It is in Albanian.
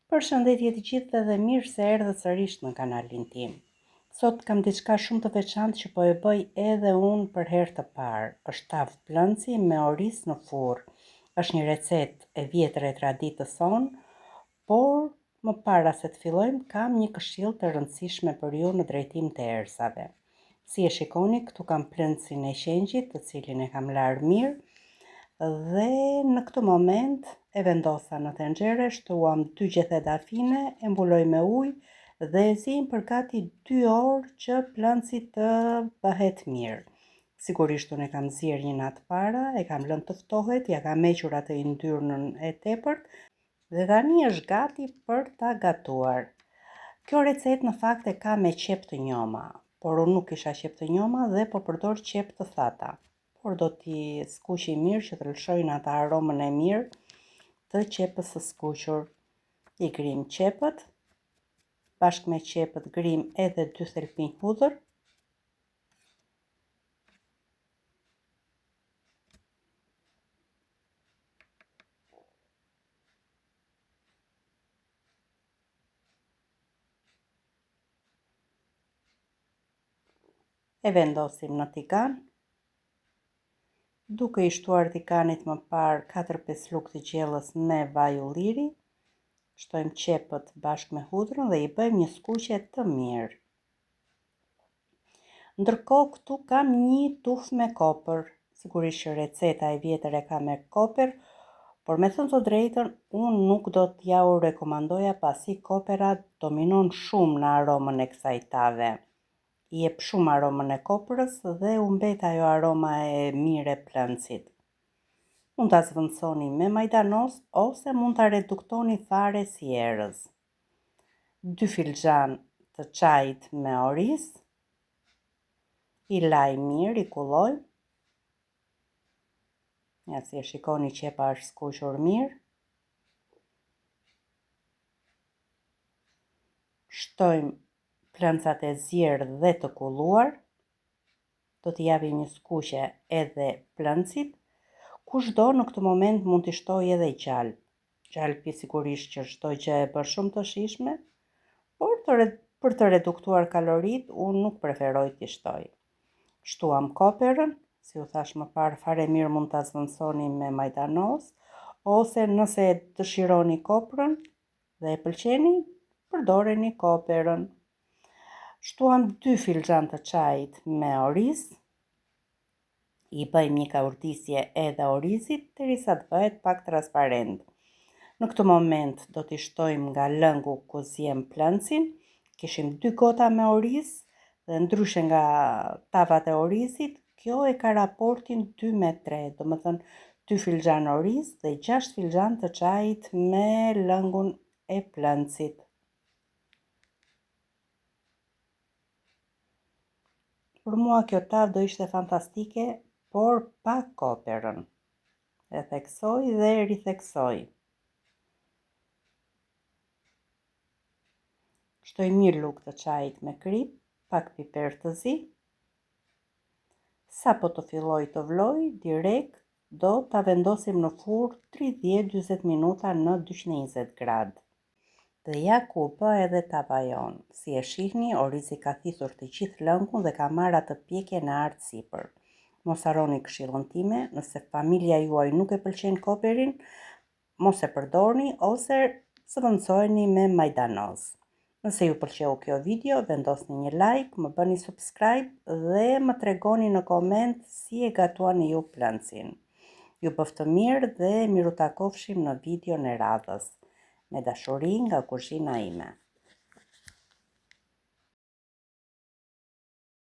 Përshëndetje të gjithëve dhe mirë se erdhët sërish në kanalin tim. Sot kam diçka shumë të veçantë që po e bëj edhe unë për herë të parë. Është tavë plënci me oris në furrë. Është një recetë e vjetër e traditës sonë, por më para se të fillojmë kam një këshill të rëndësishme për ju në drejtim të erëzave. Si e shikoni, këtu kam plëncin e qengjit, të cilin e kam larë mirë. Dhe në këtë moment e vendosa në tenxhere, shtuam 2 gjethe dafine, e mbuloj me ujë dhe e zim për gati 2 orë që plënci të bëhet mirë. Sigurisht unë e kam zirë një natë para, e kam lënë të ftohet, ja kam hequr atë yndyrnën e tepërt dhe tani është gati për ta gatuar. Kjo recetë në fakt e ka me qep të njoma, por unë nuk isha qep të njoma dhe po përdor qep të thata. Por do t'i skuqi mirë që të lëshojnë ata aromën e mirë të qepës së skuqur. I grim qepët, bashkë me qepët grim edhe 2 thelpinj hudhër. E vendosim në tigan. Duke i shtuar tiganit më parë 4-5 lugë të gjellës me vaj ulliri, shtojmë qepët bashkë me hudhrën dhe i bëjmë një skuqje të mirë. Ndërkohë këtu kam një tufë me kopër. Sigurisht që receta e vjetër e ka me kopër, por me thënë të drejtën, unë nuk do t'ja u rekomandoja pasi kopera dominon shumë në aromën e kësaj tave. I jep shumë aromën e kopërës dhe u mbet ajo aroma e mirë e plëncit. Mund ta zvendësoni me majdanos ose mund ta reduktoni fare si erëz. 2 filxhan të çajit me oris. I laj mirë, i kulloj. Ja si e shikoni, qepa është skuqur mirë. Shtojmë plëncat e zjerë dhe të kulluar. Do t'i javi një skuqje edhe plëncit. Kushdo në këtë moment mund t'i shtoj edhe gjalp. Gjalpi sigurisht që çdo gjë e bën shumë të shijshme, por për të reduktuar kalorit, unë nuk preferoj t'i shtoj. Shtuam koperën, si u thash më parë, fare mirë mund ta zvendësoni me majdanos, ose nëse dëshironi koprën dhe e pëlqeni, përdoreni koperën. Shtuam 2 filxhan të çajit me oris. I bëjmë një kaurdisje edhe orizit derisa të bëhet pak transparent. Në këtë moment do t'i shtojmë nga lëngu ku zjem plëncin. Kishim 2 gota me oris dhe ndryshe nga tavat e orisit, kjo e ka raportin 2:3, do më thënë 2 filxhan oris dhe 6 filxhan të çajit me lëngun e plëncit. Për mua kjo tavë do ishte fantastike, por pa koperën. E theksoj dhe ritheksoj. Shtoj mirë lugë të çajit me krip, pak piper të zi. Sa po të filloj të vloj, direkt do ta vendosim në furrë 30-40 minuta në 220 gradë. Dhe ja ku bë edhe tava jonë. Si e shihni, orizi ka thithur të gjithë lëngun dhe ka marrë atë pjekjen e artë sipër. Mos harroni këshillën time, nëse familja juaj nuk e pëlqen koperin, mos e përdorni ose zvendësojeni me majdanos. Nëse ju pëlqeu kjo video, vendosni një like, më bëni subscribe dhe më tregoni në koment si e gatuani ju plëncin. Ju bëftë mirë dhe miru takofshim në video në radhës. Me dashuri nga kuzhina ime.